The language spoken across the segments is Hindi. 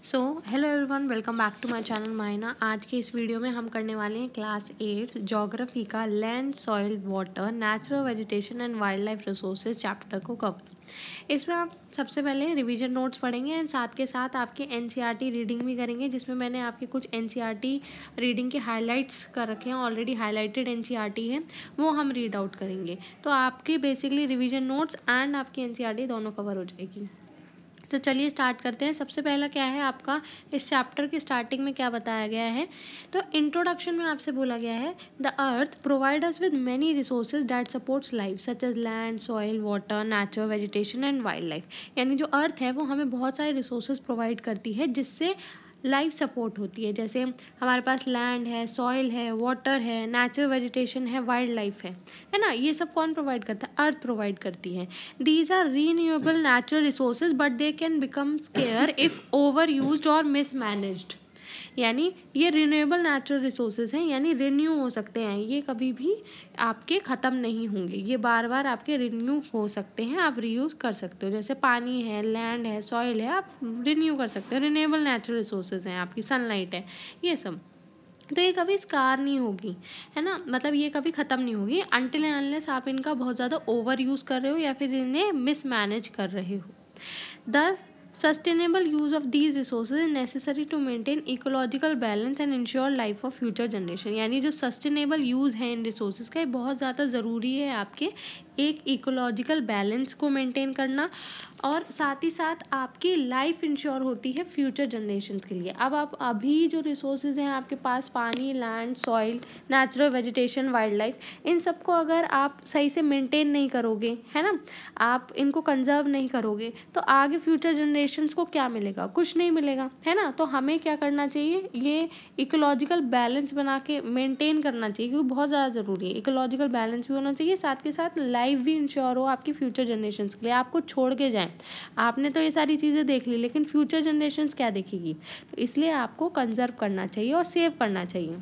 So hello everyone, welcome back to my channel Mayna. आज के इस वीडियो में हम करने वाले हैं क्लास 8 ज्योग्राफी का land, soil, water, natural vegetation and wild life resources chapter को कवर। इसमें आप सबसे पहले रिवीजन नोट्स पढ़ेंगे एंड साथ के साथ आपके एनसीईआरटी रीडिंग भी करेंगे, जिसमें मैंने आपके कुछ एनसीईआरटी रीडिंग के हाइलाइट्स कर रखे हैं। ऑलरेडी हाईलाइटेड एनसीईआरटी है, वो हम रीड आउट करेंगे। तो आपके बेसिकली रिवीजन नोट्स एंड आपकी एनसीईआरटी दोनों कवर हो जाएगी। तो चलिए स्टार्ट करते हैं। सबसे पहला क्या है आपका, इस चैप्टर की स्टार्टिंग में क्या बताया गया है। तो इंट्रोडक्शन में आपसे बोला गया है the earth provide us with many resources that supports life such as land, soil, water, nature, vegetation and wild life. यानी जो अर्थ है वो हमें बहुत सारे रिसोर्सेज प्रोवाइड करती है जिससे लाइफ सपोर्ट होती है। जैसे हमारे पास लैंड है, सॉइल है, वाटर है, नेचुरल वेजिटेशन है, वाइल्ड लाइफ है ना। ये सब कौन प्रोवाइड करता है? अर्थ प्रोवाइड करती है। These are renewable natural resources but they can become scarce if over used और मिसमैनेज्ड। यानी ये रिन्यूएबल नेचुरल रिसोर्सेज हैं, यानी रिन्यू हो सकते हैं, ये कभी भी आपके ख़त्म नहीं होंगे, ये बार बार आपके रिन्यू हो सकते हैं, आप रीयूज़ कर सकते हो। जैसे पानी है, लैंड है, सॉइल है, आप रिन्यू कर सकते हो। रिन्यूएबल नेचुरल रिसोर्सेज हैं, आपकी सनलाइट है, ये सब। तो ये कभी स्कार नहीं होगी, है ना। मतलब ये कभी ख़त्म नहीं होगी अनटिल एंड अनलेस आप इनका बहुत ज़्यादा ओवर यूज़ कर रहे हो या फिर इन्हें मिसमैनेज कर रहे हो। The sustainable use of these resources is necessary to maintain ecological balance and ensure life of future generation। यानी जो सस्टेनेबल यूज़ है इन रिसोर्सेज का, ये बहुत ज़्यादा ज़रूरी है आपके एक इकोलॉजिकल बैलेंस को मेंटेन करना, और साथ ही साथ आपकी लाइफ इंश्योर होती है फ्यूचर जनरेशन के लिए। अब आप अभी जो रिसोर्सेज हैं आपके पास, पानी, land, soil, natural vegetation, wild life, इन सबको अगर आप सही से मेंटेन नहीं करोगे, है ना, आप इनको कंजर्व नहीं करोगे, तो आगे फ्यूचर जनरेशन्स को क्या मिलेगा? कुछ नहीं मिलेगा, है ना। तो हमें क्या करना चाहिए, ये इकोलॉजिकल बैलेंस बना के मेंटेन करना चाहिए, क्योंकि बहुत ज़्यादा ज़रूरी है। इकोलॉजिकल बैलेंस भी होना चाहिए, साथ के साथ लाइफ भी इंश्योर हो आपकी फ्यूचर जनरेशन्स के लिए। आपको छोड़ के जाएँ, आपने तो ये सारी चीज़ें देख ली, लेकिन फ्यूचर जनरेशन्स क्या देखेगी? तो इसलिए आपको कंजर्व करना चाहिए और सेव करना चाहिए।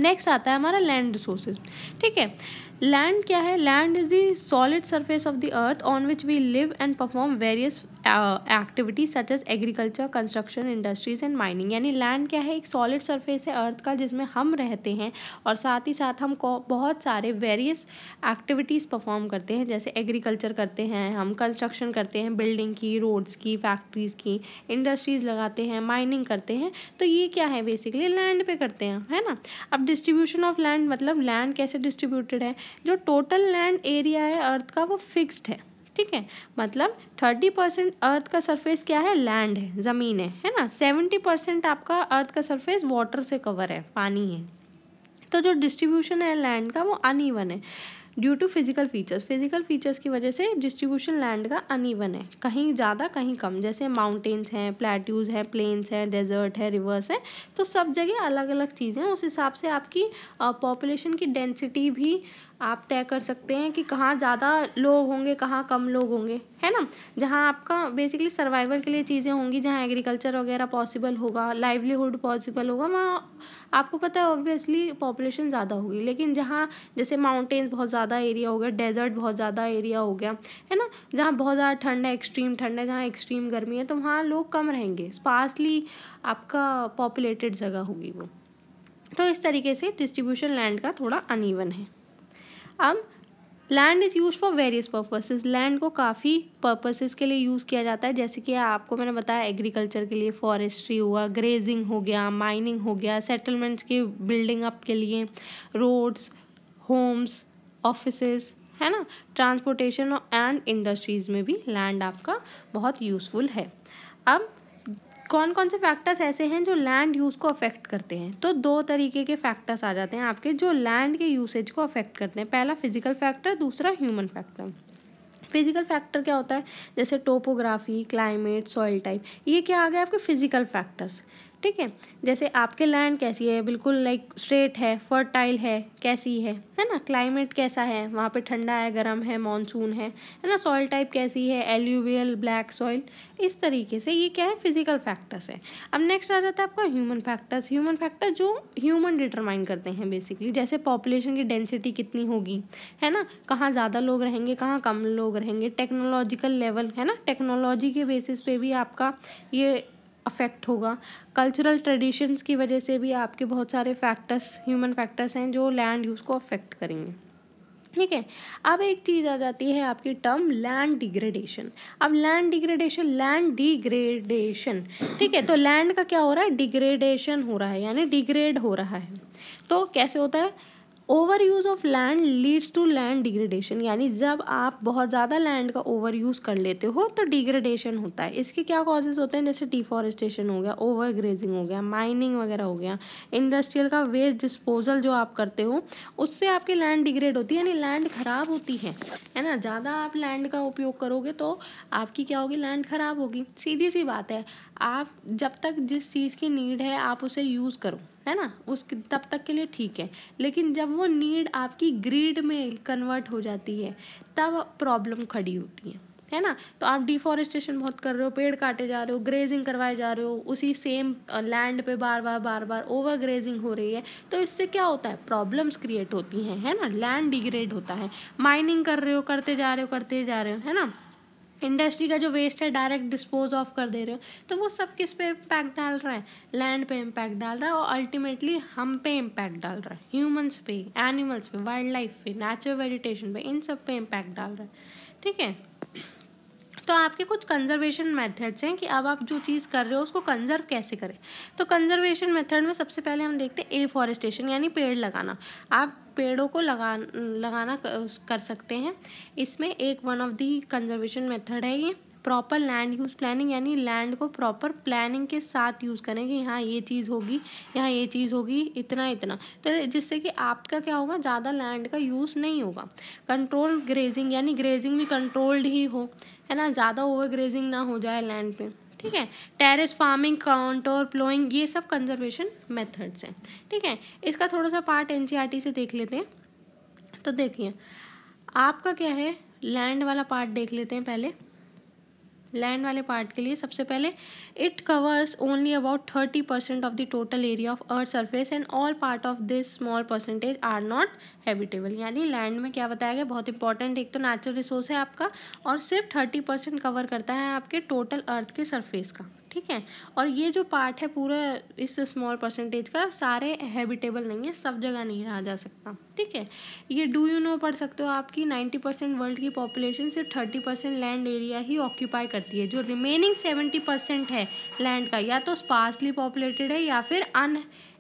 नेक्स्ट आता है हमारा लैंड रिसोर्सेज। ठीक है, लैंड क्या है? Land is the solid surface of the earth on which we live and perform various activities such as agriculture, construction, industries and mining. यानी लैंड क्या है? एक सॉलिड सरफेस है अर्थ का, जिसमें हम रहते हैं और साथ ही साथ हम बहुत सारे वेरियस एक्टिविटीज़ परफॉर्म करते हैं। जैसे एग्रीकल्चर करते हैं हम, कंस्ट्रक्शन करते हैं, बिल्डिंग की, रोड्स की, फैक्ट्रीज़ की, इंडस्ट्रीज़ लगाते हैं, माइनिंग करते हैं। तो ये क्या है? बेसिकली लैंड पे करते हैं, है ना। अब डिस्ट्रीब्यूशन ऑफ लैंड, मतलब लैंड कैसे डिस्ट्रीब्यूटेड है? जो टोटल लैंड एरिया है अर्थ का, वो फिक्स्ड है। ठीक है, मतलब 30% अर्थ का सरफेस क्या है? लैंड है, ज़मीन है ना। 70% आपका अर्थ का सरफेस वाटर से कवर है, पानी है। तो जो डिस्ट्रीब्यूशन है लैंड का, वो अनइवन है due to physical features. Physical features की वजह से डिस्ट्रीब्यूशन लैंड का अनइवन है, कहीं ज़्यादा कहीं कम। जैसे माउंटेन्स हैं, प्लेट्यूज़ हैं, प्लेन्स हैं, डेजर्ट है, रिवर्स है, तो सब जगह अलग अलग चीज़ें हैं। उस हिसाब से आपकी पॉपुलेशन की डेंसिटी भी आप तय कर सकते हैं कि कहाँ ज़्यादा लोग होंगे, कहाँ कम लोग होंगे, है ना। जहाँ आपका बेसिकली सर्वाइवल के लिए चीज़ें होंगी, जहाँ एग्रीकल्चर वगैरह पॉसिबल होगा, लाइवलीहुड पॉसिबल होगा, वहाँ आपको पता है ऑब्वियसली पॉपुलेशन ज़्यादा होगी। लेकिन जहाँ जैसे माउंटेन्स बहुत ज़्यादा एरिया हो गया, डेजर्ट बहुत ज़्यादा एरिया हो गया, है ना, जहाँ बहुत ज़्यादा ठंड है, एक्सट्रीम ठंड है, जहाँ एक्सट्रीम गर्मी है, तो वहाँ लोग कम रहेंगे, स्पार्सली आपका पॉपुलेटेड जगह होगी वो। तो इस तरीके से डिस्ट्रीब्यूशन लैंड का थोड़ा अनइवन है। अब land is use for various purposes. Land को काफ़ी पर्पसेस के लिए यूज़ किया जाता है। जैसे कि आपको मैंने बताया एग्रीकल्चर के लिए, फॉरेस्ट्री हुआ, ग्रेजिंग हो गया, माइनिंग हो गया, सेटलमेंट्स की बिल्डिंग अप के लिए, रोड्स, होम्स, ऑफिसेस, है ना, ट्रांसपोर्टेशन एंड इंडस्ट्रीज़ में भी लैंड आपका बहुत यूज़फुल है। अब कौन कौन से फैक्टर्स ऐसे हैं जो लैंड यूज़ को अफेक्ट करते हैं? तो दो तरीके के फैक्टर्स आ जाते हैं आपके जो लैंड के यूसेज को अफेक्ट करते हैं। पहला फिजिकल फैक्टर, दूसरा ह्यूमन फैक्टर। फिजिकल फैक्टर क्या होता है? जैसे टोपोग्राफी, क्लाइमेट, सॉइल टाइप, ये क्या आ गया आपके फिजिकल फैक्टर्स। ठीक है, जैसे आपके लैंड कैसी है, बिल्कुल लाइक स्ट्रेट है, फर्टाइल है, कैसी है ना। क्लाइमेट कैसा है, वहाँ पे ठंडा है, गर्म है, मानसून है ना। सॉइल टाइप कैसी है, एल्यूवियल, ब्लैक सॉइल, इस तरीके से ये क्या है? फिजिकल फैक्टर्स है। अब नेक्स्ट आ जाता है आपका ह्यूमन फैक्टर्स। ह्यूमन फैक्टर जो ह्यूमन डिटरमाइन करते हैं बेसिकली, जैसे पॉपुलेशन की डेंसिटी कितनी होगी, है ना, कहाँ ज़्यादा लोग रहेंगे, कहाँ कम लोग रहेंगे, टेक्नोलॉजिकल लेवल, है ना, टेक्नोलॉजी के बेसिस पे भी आपका ये अफेक्ट होगा। कल्चरल ट्रेडिशंस की वजह से भी आपके बहुत सारे फैक्टर्स, ह्यूमन फैक्टर्स हैं जो लैंड यूज़ को अफेक्ट करेंगे। ठीक है, अब एक चीज़ आ जाती है आपकी टर्म लैंड डिग्रेडेशन। अब लैंड डिग्रेडेशन, ठीक है, तो लैंड का क्या हो रहा है, डिग्रेडेशन हो रहा है, यानी डिग्रेड हो रहा है। तो कैसे होता है, over use of land leads to land degradation, यानी जब आप बहुत ज़्यादा लैंड का ओवर यूज़ कर लेते हो तो डिग्रेडेशन होता है। इसके क्या कॉजेज़ होते हैं, जैसे डिफॉरेस्टेशन हो गया, ओवर ग्रेजिंग हो गया, माइनिंग वगैरह हो गया, इंडस्ट्रियल का वेस्ट डिस्पोजल जो आप करते हो उससे आपकी लैंड डिग्रेड होती है, यानी लैंड ख़राब होती है ना। ज़्यादा आप लैंड का उपयोग करोगे तो आपकी क्या होगी, लैंड ख़राब होगी। सीधी सी बात है, आप जब तक जिस चीज़ की नीड है आप उसे यूज़ करो, है ना, उस तब तक के लिए ठीक है, लेकिन जब वो नीड आपकी ग्रीड में कन्वर्ट हो जाती है तब प्रॉब्लम खड़ी होती है ना। तो आप डिफॉरेस्टेशन बहुत कर रहे हो, पेड़ काटे जा रहे हो, ग्रेजिंग करवाए जा रहे हो, उसी सेम लैंड पे बार बार ओवर ग्रेजिंग हो रही है, तो इससे क्या होता है, प्रॉब्लम्स क्रिएट होती हैं, है ना, लैंड डिग्रेड होता है। माइनिंग कर रहे हो, करते जा रहे हो, है ना, इंडस्ट्री का जो वेस्ट है डायरेक्ट डिस्पोज ऑफ कर दे रहे हो, तो वो सब किस पे इम्पैक्ट डाल रहा है, लैंड पे इम्पैक्ट डाल रहा है, और अल्टीमेटली हम पे इम्पैक्ट डाल रहा है, ह्यूमंस पे, एनिमल्स पे, वाइल्ड लाइफ पे, नेचुरल वेजिटेशन पे, इन सब पे इम्पैक्ट डाल रहा है। ठीक है, तो आपके कुछ कंजर्वेशन मेथड्स हैं कि अब आप जो चीज़ कर रहे हो उसको कंजर्व कैसे करें। तो कंजर्वेशन मेथड में सबसे पहले हम देखते हैं एफॉरेस्टेशन, यानी पेड़ लगाना। आप पेड़ों को लगाना कर सकते हैं। इसमें एक one of the conservation method है ये प्रॉपर लैंड यूज़ प्लानिंग, यानी लैंड को प्रॉपर प्लानिंग के साथ यूज़ करें कि यहाँ ये चीज़ होगी, यहाँ ये चीज़ होगी, इतना इतना, तो जिससे कि आपका क्या होगा, ज़्यादा लैंड का यूज़ नहीं होगा। कंट्रोल ग्रेजिंग, यानी ग्रेजिंग भी कंट्रोल्ड ही हो, है ना, ज़्यादा ओवर ग्रेजिंग ना हो जाए लैंड पे। ठीक है, टेरेस फार्मिंग, काउंटर प्लोइंग, ये सब कंजर्वेशन मेथड्स हैं। ठीक है, इसका थोड़ा सा पार्ट एनसीईआरटी से देख लेते हैं। तो देखिए आपका क्या है, लैंड वाला पार्ट देख लेते हैं पहले। लैंड वाले पार्ट के लिए सबसे पहले it covers only about 30% of the total area of earth surface and all part of this small percentage are not habitable. यानी लैंड में क्या बताया गया, बहुत इंपॉर्टेंट, एक तो नेचुरल रिसोर्स है आपका, और सिर्फ 30% कवर करता है आपके टोटल अर्थ के सरफेस का। ठीक है, और ये जो पार्ट है पूरा इस स्मॉल परसेंटेज का, सारे हैबिटेबल नहीं है, सब जगह नहीं रहा जा सकता। ठीक है, ये डू यू नो पढ़ सकते हो, आपकी 90% वर्ल्ड की पॉपुलेशन सिर्फ 30% लैंड एरिया ही ऑक्यूपाई करती है। जो रिमेनिंग 70% है लैंड का, या तो स्पार्सली पॉपुलेटेड है या फिर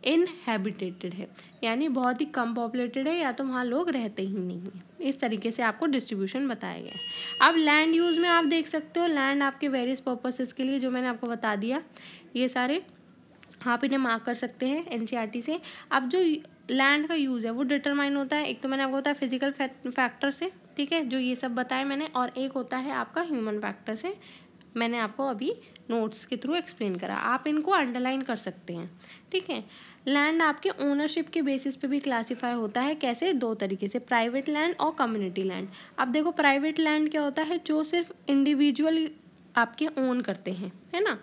इनहैबिटेटेड है, यानी बहुत ही कम पॉपुलेटेड है, या तो वहाँ लोग रहते ही नहीं हैं। इस तरीके से आपको डिस्ट्रीब्यूशन बताया गया है। अब लैंड यूज़ में आप देख सकते हो, लैंड आपके वेरियस पर्पसेस के लिए, जो मैंने आपको बता दिया, ये सारे आप इन्हें मार्क कर सकते हैं एनसीईआरटी से। अब जो लैंड का यूज़ है वो डिटरमाइन होता है, एक तो मैंने आपको बताया फिजिकल फैक्टर से, ठीक है, जो ये सब बताया मैंने, और एक होता है आपका ह्यूमन फैक्टर से, मैंने आपको अभी नोट्स के थ्रू एक्सप्लेन करा, आप इनको अंडरलाइन कर सकते हैं। ठीक है, लैंड आपके ओनरशिप के बेसिस पे भी क्लासीफाई होता है, कैसे, दो तरीके से, प्राइवेट लैंड और कम्युनिटी लैंड। अब देखो प्राइवेट लैंड क्या होता है, जो सिर्फ इंडिविजुअल आपके ओन करते हैं, है ना,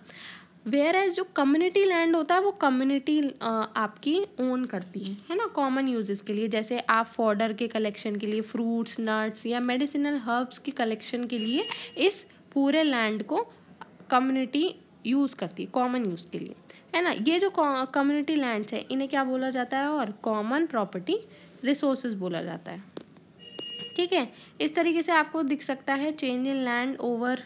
वेयर एज जो कम्युनिटी लैंड होता है वो कम्युनिटी आपकी ओन करती है ना, कॉमन यूजेस के लिए, जैसे आप फॉडर के कलेक्शन के लिए, फ्रूट्स, नट्स या मेडिसिनल हर्ब्स की कलेक्शन के लिए इस पूरे लैंड को कम्युनिटी यूज़ करती है, कॉमन यूज़ के लिए, है ना। ये जो कम्युनिटी लैंड्स है इन्हें क्या बोला जाता है, और कॉमन प्रॉपर्टी रिसोर्सेज बोला जाता है। ठीक है, इस तरीके से आपको दिख सकता है change in land over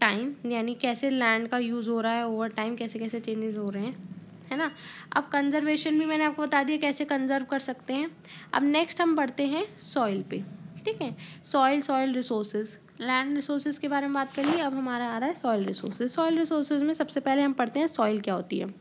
time, यानी कैसे लैंड का यूज़ हो रहा है ओवर टाइम, कैसे कैसे चेंजेस हो रहे हैं, है ना। अब कंजर्वेशन भी मैंने आपको बता दिया कैसे कंजर्व कर सकते हैं। अब नेक्स्ट हम बढ़ते हैं सॉइल पे। ठीक है, सॉइल रिसोर्सेज, लैंड रिसोर्सेज के बारे में बात कर ली, अब हमारा आ रहा है सॉइल रिसोर्सेज। सॉइल रिसोर्सेज में सबसे पहले हम पढ़ते हैं सॉइल क्या होती है।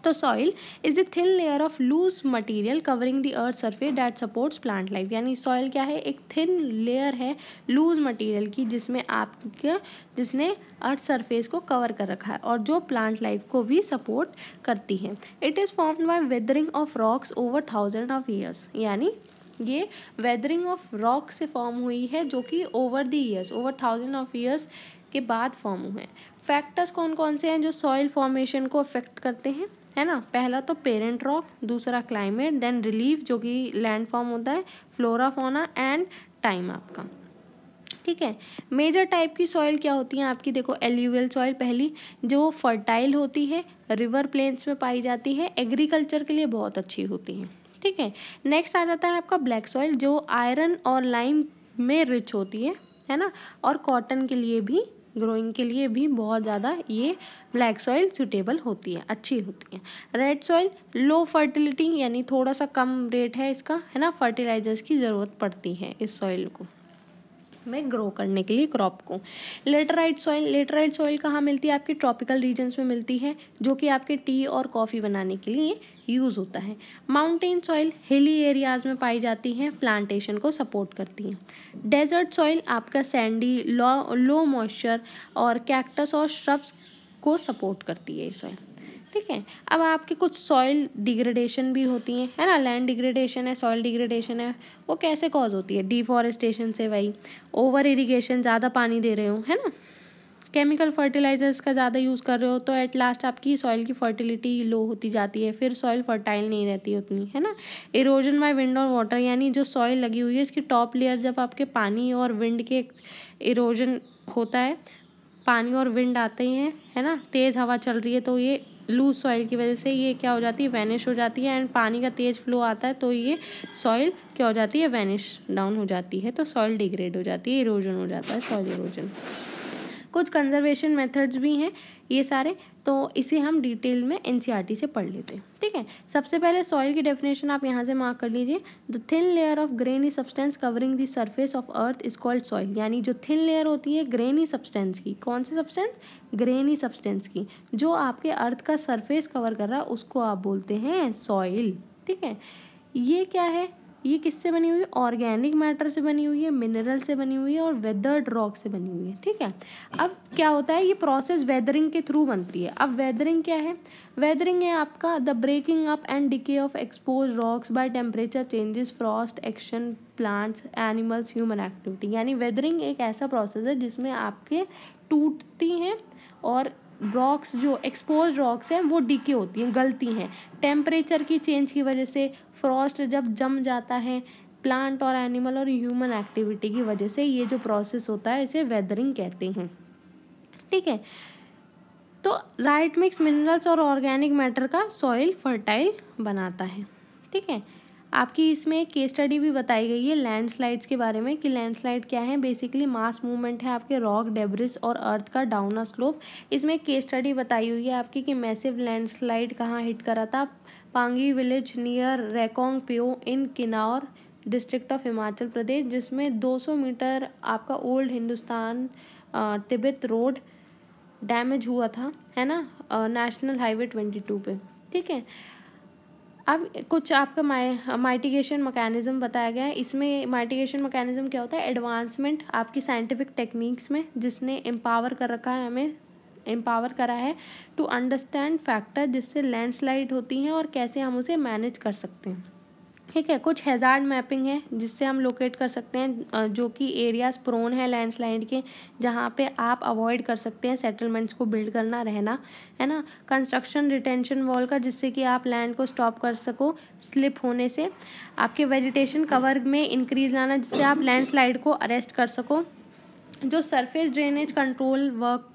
तो soil is a thin layer of loose material covering the earth surface that supports plant life. यानी सॉइल क्या है, एक थिन लेयर है लूज मटेरियल की, जिसने अर्थ सरफेस को कवर कर रखा है और जो प्लांट लाइफ को भी सपोर्ट करती है। It is formed by weathering of rocks over 1000 of years. यानी ये वेदरिंग ऑफ रॉक से फॉर्म हुई है, जो कि ओवर 1000 ऑफ ईयर्स के बाद फॉर्म हुए हैं। फैक्टर्स कौन कौन से हैं जो सॉइल फॉर्मेशन को अफेक्ट करते हैं, है ना। पहला तो पेरेंट रॉक, दूसरा क्लाइमेट, देन रिलीफ जो कि लैंड फॉर्म होता है, फ्लोरा फौना एंड टाइम आपका। ठीक है। मेजर टाइप की सॉइल क्या होती हैं आपकी, देखो एल्यूवियल सॉइल पहली, जो फर्टाइल होती है, रिवर प्लेन्स में पाई जाती है, एग्रीकल्चर के लिए बहुत अच्छी होती हैं। ठीक है। नेक्स्ट आ जाता है आपका ब्लैक सॉइल, जो आयरन और लाइम में रिच होती है ना, और कॉटन के लिए भी, ग्रोइंग के लिए भी बहुत ज़्यादा ये ब्लैक सॉइल सूटेबल होती है, अच्छी होती है। रेड सॉइल लो फर्टिलिटी, यानी थोड़ा सा कम रेट है इसका, है ना, फर्टिलाइजर्स की ज़रूरत पड़ती है इस सॉइल को में ग्रो करने के लिए क्रॉप को। लेटराइट सॉइल कहाँ मिलती है, आपकी ट्रॉपिकल रीजन्स में मिलती है, जो कि आपके टी और कॉफ़ी बनाने के लिए यूज़ होता है। माउंटेन सॉइल हिली एरियाज़ में पाई जाती है, प्लांटेशन को सपोर्ट करती है। डेजर्ट सॉइल आपका सैंडी, लो मॉइस्चर और कैक्टस और श्रब्स को सपोर्ट करती है ये सॉइल। ठीक है। अब आपकी कुछ सॉइल डिग्रेडेशन भी होती हैं, है ना, लैंड डिग्रेडेशन है, सॉइल डिग्रेडेशन है, वो कैसे कॉज होती है, डिफॉरेस्टेशन से, वही ओवर इरिगेशन, ज़्यादा पानी दे रहे हो, है ना, केमिकल फर्टिलाइजर्स का ज़्यादा यूज़ कर रहे हो, तो एट लास्ट आपकी सॉइल की फर्टिलिटी लो होती जाती है, फिर सॉइल फर्टाइल नहीं रहती उतनी, है ना। इरोजन बाय विंड और वाटर, यानी जो सॉइल लगी हुई है इसकी टॉप लेयर, जब आपके पानी और विंड के इरोजन होता है, पानी और विंड आते हैं, है ना, तेज़ हवा चल रही है, तो ये लूज सॉइल की वजह से ये क्या हो जाती है, वैनिश हो जाती है, एंड पानी का तेज़ फ्लो आता है, तो ये सॉइल क्या हो जाती है, वैनिश डाउन हो जाती है, तो सॉइल डिग्रेड हो जाती है, इरोजन हो जाता है, सॉइल इरोजन। कुछ कंजर्वेशन मेथड्स भी हैं ये सारे, तो इसे हम डिटेल में एनसीईआरटी से पढ़ लेते हैं। ठीक है। सबसे पहले सॉइल की डेफिनेशन आप यहाँ से मार्क कर लीजिए, the thin layer of granny substance covering the surface of earth is called soil, यानी जो थिन लेयर होती है ग्रेनी सब्सटेंस की, कौन सी सब्सटेंस, ग्रेनी सब्सटेंस की, जो आपके अर्थ का सरफेस कवर कर रहा है, उसको आप बोलते हैं सॉइल। ठीक है। ये क्या है, ये किससे बनी हुई है, ऑर्गेनिक मैटर से बनी हुई है, मिनरल से बनी हुई है, और वेदर्ड रॉक से बनी हुई है। ठीक है। अब क्या होता है, ये प्रोसेस वेदरिंग के थ्रू बनती है। अब वेदरिंग क्या है, वेदरिंग है आपका the breaking up and decay of expose rocks by temperature changes, frost action, plants, animals, human activity, यानी वेदरिंग एक ऐसा प्रोसेस है जिसमें आपके टूटती हैं और रॉक्स, जो एक्सपोज रॉक्स हैं वो डिके होती हैं, गलती हैं, टेम्परेचर की चेंज की वजह से, फ्रॉस्ट जब जम जाता है, प्लांट और एनिमल और ह्यूमन एक्टिविटी की वजह से, ये जो प्रोसेस होता है इसे वेदरिंग कहते हैं। ठीक है। तो राइट मिक्स मिनरल्स और ऑर्गेनिक मैटर का सॉइल फर्टाइल बनाता है। ठीक है। आपकी इसमें एक केस स्टडी भी बताई गई है लैंडस्लाइड्स के बारे में, कि लैंडस्लाइड क्या है, बेसिकली मास मूवमेंट है आपके रॉक, डेब्रिस और अर्थ का डाउन स्लोप। इसमें एक केस स्टडी बताई हुई है आपकी कि मैसिव लैंडस्लाइड कहाँ हिट करा था, पांगी विलेज नियर रेकोंग प्यो इन किन्नौर डिस्ट्रिक्ट ऑफ हिमाचल प्रदेश, जिसमें 200 मीटर आपका old Hindustan Tibet road damage हुआ था, है ना, नेशनल हाईवे 22 पे। ठीक है। अब कुछ आपका माइटिगेशन मैकेनिज्म बताया गया है। इसमें माइटिगेशन मैकेनिज्म क्या होता है, एडवांसमेंट आपकी साइंटिफिक टेक्निक्स में, जिसने एम्पावर कर रखा है, हमें एम्पावर करा है टू अंडरस्टैंड फैक्टर जिससे लैंडस्लाइड होती हैं और कैसे हम उसे मैनेज कर सकते हैं। ठीक है। कुछ हैज़ार्ड मैपिंग है जिससे हम लोकेट कर सकते हैं जो कि एरियाज प्रोन है लैंडस्लाइड के, जहाँ पे आप अवॉइड कर सकते हैं सेटलमेंट्स को बिल्ड करना, रहना, है ना। कंस्ट्रक्शन रिटेंशन वॉल का, जिससे कि आप लैंड को स्टॉप कर सको स्लिप होने से। आपके वेजिटेशन कवर में इंक्रीज लाना, जिससे आप लैंडस्लाइड को अरेस्ट कर सको। जो सरफेस ड्रेनेज कंट्रोल वर्क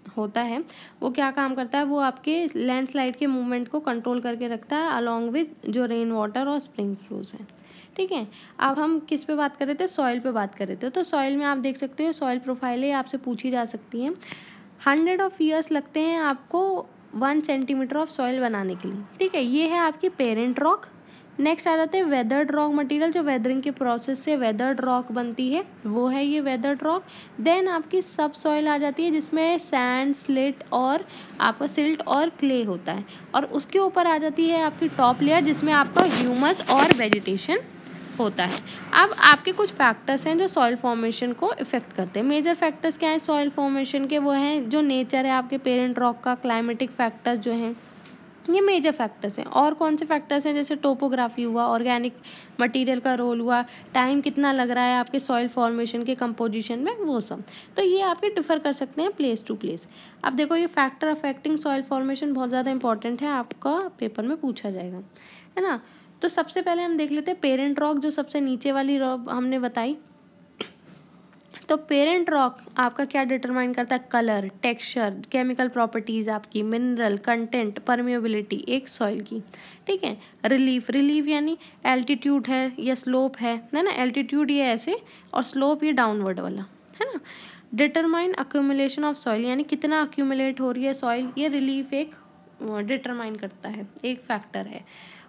होता है, वो क्या काम करता है, वो आपके लैंडस्लाइड के मूवमेंट को कंट्रोल करके रखता है, अलॉन्ग विद जो रेन वाटर और स्प्रिंग फ्लोज हैं। ठीक है। अब हम किस पे बात कर रहे थे, सॉइल पे बात कर रहे थे। तो सॉइल में आप देख सकते हो सॉइल प्रोफाइल है, आपसे पूछी जा सकती है। 100 ऑफ ईयर्स लगते हैं आपको 1 सेंटीमीटर ऑफ सॉइल बनाने के लिए। ठीक है। ये है आपकी पेरेंट रॉक। नेक्स्ट आ जाते हैं वेदर्ड रॉक मटेरियल, जो वेदरिंग के प्रोसेस से वेदर्ड रॉक बनती है, वो है ये वेदर्ड रॉक। देन आपकी सब सॉइल आ जाती है, जिसमें सैंड, स्लिट और आपका सिल्ट और क्ले होता है, और उसके ऊपर आ जाती है आपकी टॉप लेयर, जिसमें आपका ह्यूमस और वेजिटेशन होता है। अब आपके कुछ फैक्टर्स हैं जो सॉइल फॉर्मेशन को इफेक्ट करते हैं। मेजर फैक्टर्स क्या हैं सॉइल फॉर्मेशन के, वो हैं जो नेचर है आपके पेरेंट रॉक का, क्लाइमेटिक फैक्टर्स जो हैं, ये मेजर फैक्टर्स हैं। और कौन से फैक्टर्स हैं, जैसे टोपोग्राफी हुआ, ऑर्गेनिक मटेरियल का रोल हुआ, टाइम कितना लग रहा है आपके सॉइल फॉर्मेशन के कंपोजिशन में, वो सब। तो ये आपके डिफर कर सकते हैं प्लेस टू प्लेस। अब देखो ये फैक्टर अफेक्टिंग सॉइल फॉर्मेशन बहुत ज़्यादा इंपॉर्टेंट है, आपका पेपर में पूछा जाएगा, है ना। तो सबसे पहले हम देख लेते हैं पेरेंट रॉक, जो सबसे नीचे वाली रॉक हमने बताई। तो पेरेंट रॉक आपका क्या डिटरमाइन करता है, कलर, टेक्सचर, केमिकल प्रॉपर्टीज आपकी, मिनरल कंटेंट, परमिएबिलिटी एक सॉइल की, ठीक है। रिलीफ यानी एल्टीट्यूड है या स्लोप है ना, एल्टीट्यूड ये ऐसे और स्लोप ये डाउनवर्ड वाला है ना। डिटरमाइन अक्यूमुलेशन ऑफ सॉइल यानी कितना अक्यूमुलेट हो रही है सॉइल, ये रिलीफ एक डिटरमाइन करता है, एक फैक्टर है।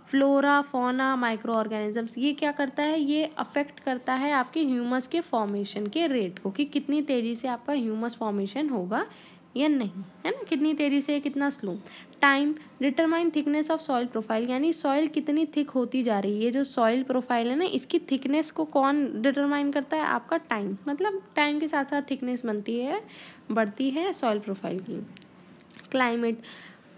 फ्लोरा, फौना, माइक्रो ऑर्गेनिजम्स ये क्या करता है, ये अफेक्ट करता है आपके ह्यूमस के फॉर्मेशन के रेट को, कि कितनी तेज़ी से आपका ह्यूमस फॉर्मेशन होगा या नहीं, है ना, कितनी तेज़ी से, कितना slow. Time, determine thickness of soil profile यानी सॉइल कितनी थिक होती जा रही है, जो सॉइल प्रोफाइल है ना इसकी थिकनेस को कौन डिटरमाइन करता है, आपका टाइम, मतलब टाइम के साथ साथ थिकनेस बनती है, बढ़ती है सॉइल प्रोफाइल की।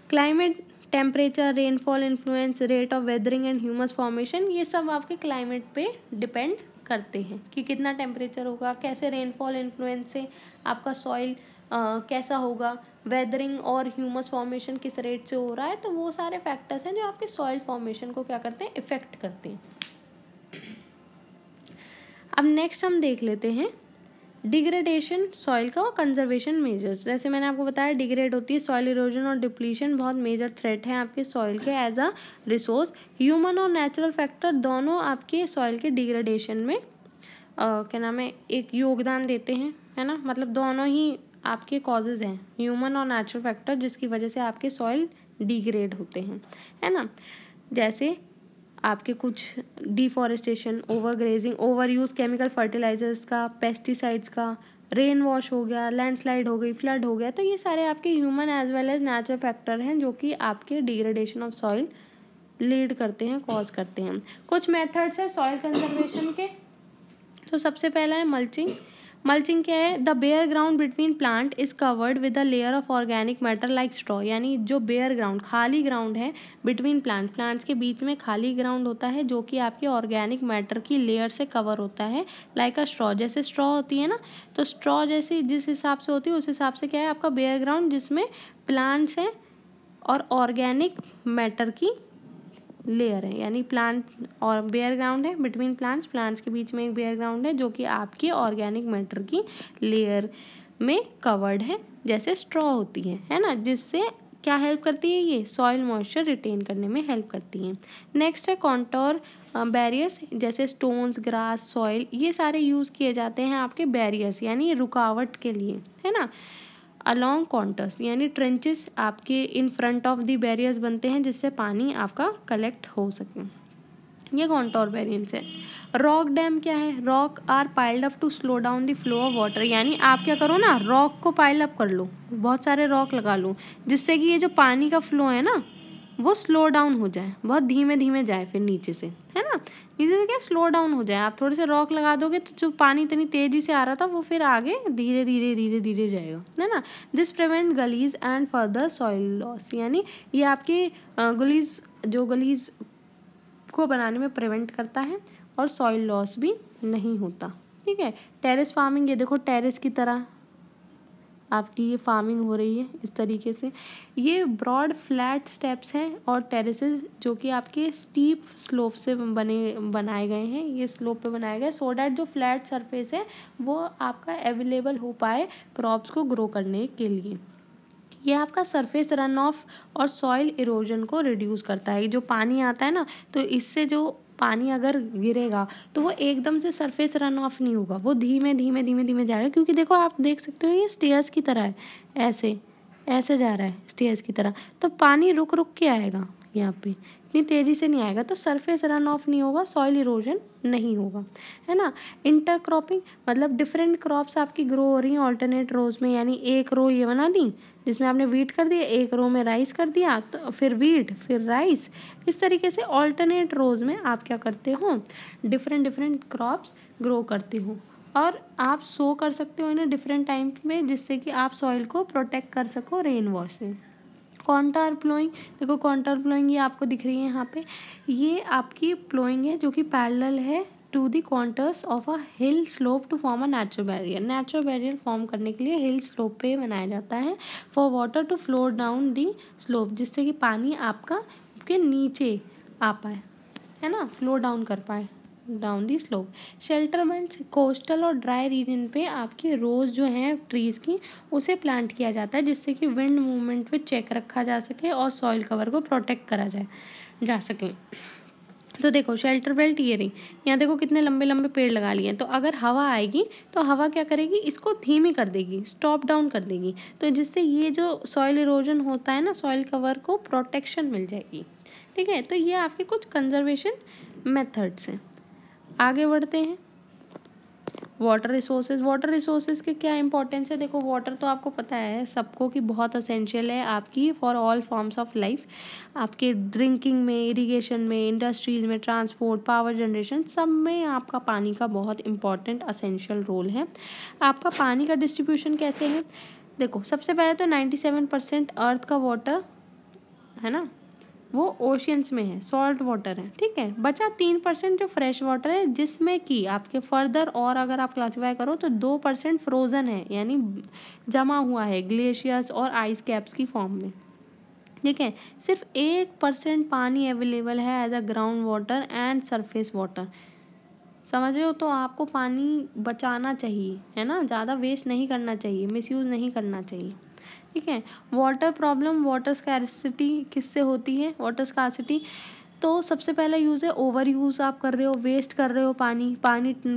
Climate, temperature, rainfall influence, rate of weathering and humus formation, ये सब आपके क्लाइमेट पे डिपेंड करते हैं कि कितना टेम्परेचर होगा, कैसे रेनफॉल इन्फ्लुएंस से आपका सॉइल कैसा होगा, वेदरिंग और ह्यूमस फॉर्मेशन किस रेट से हो रहा है। तो वो सारे फैक्टर्स हैं जो आपके सॉइल फॉर्मेशन को क्या करते हैं, इफेक्ट करते हैं। अब नेक्स्ट हम देख लेते हैं डिग्रेडेशन सॉइल का और कंजर्वेशन मेजर्स। जैसे मैंने आपको बताया डिग्रेड होती है, सॉइल इरोजन और डिप्लीशन बहुत मेजर थ्रेट है आपके सॉइल के एज अ रिसोर्स। ह्यूमन और नेचुरल फैक्टर दोनों आपके सॉइल के डिग्रेडेशन में क्या नाम है, एक योगदान देते हैं, है ना, मतलब दोनों ही आपके कॉजेज हैं, ह्यूमन और नेचुरल फैक्टर, जिसकी वजह से आपके सॉइल डिग्रेड होते हैं, है ना। जैसे आपके कुछ deforestation, over grazing, over use chemical fertilisers का, पेस्टिसाइड्स का, रेन वॉश हो गया, लैंडस्लाइड हो गई, फ्लड हो गया, तो ये सारे आपके human as well as natural factor हैं जो कि आपके डिग्रेडेशन ऑफ सॉइल लीड करते हैं, कॉज करते हैं। कुछ मेथड्स है सॉइल कंजर्वेशन के। तो सबसे पहला है मल्चिंग। मल्चिंग क्या है, the bare ground between plant is covered with a layer of organic matter like straw, यानी जो बेयर ग्राउंड, खाली ग्राउंड है बिटवीन प्लांट्स के बीच में खाली ग्राउंड होता है जो कि आपके ऑर्गेनिक मैटर की लेयर से कवर होता है, लाइक अ स्ट्रॉ, जैसे स्ट्रॉ होती है ना, तो स्ट्रॉ जैसे जिस हिसाब से होती है उस हिसाब से क्या है आपका बेयर ग्राउंड, जिसमें प्लांट्स हैं और ऑर्गेनिक मैटर की लेयर है, यानी प्लांट और बेयर ग्राउंड है बिटवीन प्लांट्स के बीच में एक बेयर ग्राउंड है जो कि आपकी ऑर्गेनिक मैटर की लेयर में कवर्ड है, जैसे स्ट्रॉ होती है ना, जिससे क्या हेल्प करती है, ये सॉइल मॉइस्चर रिटेन करने में हेल्प करती है। नेक्स्ट है कॉन्टोर बैरियर्स, जैसे स्टोन्स, ग्रास, सॉइल, ये सारे यूज़ किए जाते हैं आपके बैरियर्स यानी रुकावट के लिए, है ना। अलॉन्ग कॉन्टर्स यानी ट्रेंचेस आपके in front of the barriers बनते हैं जिससे पानी आपका कलेक्ट हो सके, ये कॉन्टोर बैरियर्स है। रॉक डैम क्या है, rock are piled up to slow down the flow of water, यानी आप क्या करो ना, रॉक को पाइल अप कर लो, बहुत सारे रॉक लगा लो, जिससे कि ये जो पानी का फ्लो है ना वो स्लो डाउन हो जाए, बहुत धीमे धीमे जाए, फिर नीचे से, है ना, नीचे से क्या स्लो डाउन हो जाए। आप थोड़े से रॉक लगा दोगे तो जो पानी इतनी तेज़ी से आ रहा था वो फिर आगे धीरे धीरे धीरे धीरे जाएगा, है ना। This prevent gullies and further soil loss, यानी ये आपकी गलीज को बनाने में प्रिवेंट करता है और सॉइल लॉस भी नहीं होता, ठीक है। टेरेस फार्मिंग, ये देखो टेरेस की तरह आपकी ये फार्मिंग हो रही है इस तरीके से, ये ब्रॉड फ्लैट स्टेप्स हैं और टेरेसेस जो कि आपके स्टीप स्लोप से बनाए गए हैं, ये स्लोप पे बनाए गए सो डैट जो फ्लैट सरफेस है वो आपका अवेलेबल हो पाए क्रॉप्स को ग्रो करने के लिए। ये आपका सरफेस रन ऑफ और सॉइल इरोजन को रिड्यूस करता है। जो पानी आता है ना, तो इससे जो पानी अगर गिरेगा तो वो एकदम से सरफेस रन ऑफ नहीं होगा, वो धीमे धीमे धीमे धीमे जाएगा, क्योंकि देखो आप देख सकते हो ये स्टेयर्स की तरह है, ऐसे ऐसे जा रहा है स्टेयर्स की तरह, तो पानी रुक रुक के आएगा, यहाँ पे इतनी तेज़ी से नहीं आएगा, तो सरफेस रन ऑफ नहीं होगा, सॉइल इरोजन नहीं होगा, है ना। इंटरक्रॉपिंग मतलब डिफरेंट क्रॉप्स आपकी ग्रो हो रही हैं ऑल्टरनेट रोज में, यानी एक रो ये बना दी जिसमें आपने वीट कर दिया, एक रो में राइस कर दिया, तो फिर वीट फिर राइस, इस तरीके से ऑल्टरनेट रोज में आप क्या करते हो, डिफरेंट क्रॉप्स ग्रो करते हो, और आप सो कर सकते हो इन्हें डिफरेंट टाइम में, जिससे कि आप सॉइल को प्रोटेक्ट कर सको रेन वॉश से। कॉन्टर प्लोइंग, देखो कॉन्टर प्लोइंग ये आपको दिख रही है यहाँ पे, ये आपकी प्लोइंग है जो कि पैरेलल है to the contours of a hill slope to form a natural barrier. Natural barrier form करने के लिए हिल स्लोप पे बनाया जाता है for water to flow down the slope, जिससे कि पानी आपके नीचे आ पाए, है ना, फ्लो डाउन कर पाए डाउन दी स्लोप। शेल्टरमेंट कोस्टल और ड्राई रीजन पे आपकी रोज़ जो है ट्रीज़ की उसे प्लांट किया जाता है, जिससे कि विंड मूवमेंट पे चेक रखा जा सके और सॉइल कवर को प्रोटेक्ट करा जा सके। तो देखो शेल्टर बेल्ट ये रही, यहाँ देखो कितने लंबे लंबे पेड़ लगा लिए हैं। तो अगर हवा आएगी तो हवा क्या करेगी, इसको धीमी कर देगी, स्टॉप डाउन कर देगी, तो जिससे ये जो सॉइल इरोजन होता है ना, सॉइल कवर को प्रोटेक्शन मिल जाएगी। ठीक है, तो ये आपके कुछ कंजर्वेशन मेथड्स हैं। आगे बढ़ते हैं। वाटर रिसोर्सेज के क्या इंपॉर्टेंस है। देखो वाटर तो आपको पता है सबको कि बहुत असेंशियल है आपकी for all forms of life. आपके ड्रिंकिंग में, इरिगेशन में, इंडस्ट्रीज में, ट्रांसपोर्ट, पावर जनरेशन, सब में आपका पानी का बहुत इंपॉर्टेंट असेंशियल रोल है। आपका पानी का डिस्ट्रीब्यूशन कैसे है, देखो सबसे पहले तो 97% अर्थ का वाटर है ना, वो ओशियंस में है, सॉल्ट वाटर है। ठीक है, बचा 3% जो फ्रेश वाटर है, जिसमें कि आपके फर्दर और अगर आप क्लासीफाई करो तो 2% फ्रोजन है, यानी जमा हुआ है ग्लेशियर्स और आइस कैप्स की फॉर्म में। ठीक है, सिर्फ 1% पानी अवेलेबल है as a ground water and surface water. समझ रहे हो, तो आपको पानी बचाना चाहिए, है ना, ज़्यादा वेस्ट नहीं करना चाहिए, मिसयूज़ नहीं करना चाहिए। ठीक है, वाटर प्रॉब्लम, वाटर स्कैरसिटी किससे होती है, वाटर स्कैरसिटी तो सबसे पहला यूज़ है ओवर यूज़, आप कर रहे हो, वेस्ट कर रहे हो पानी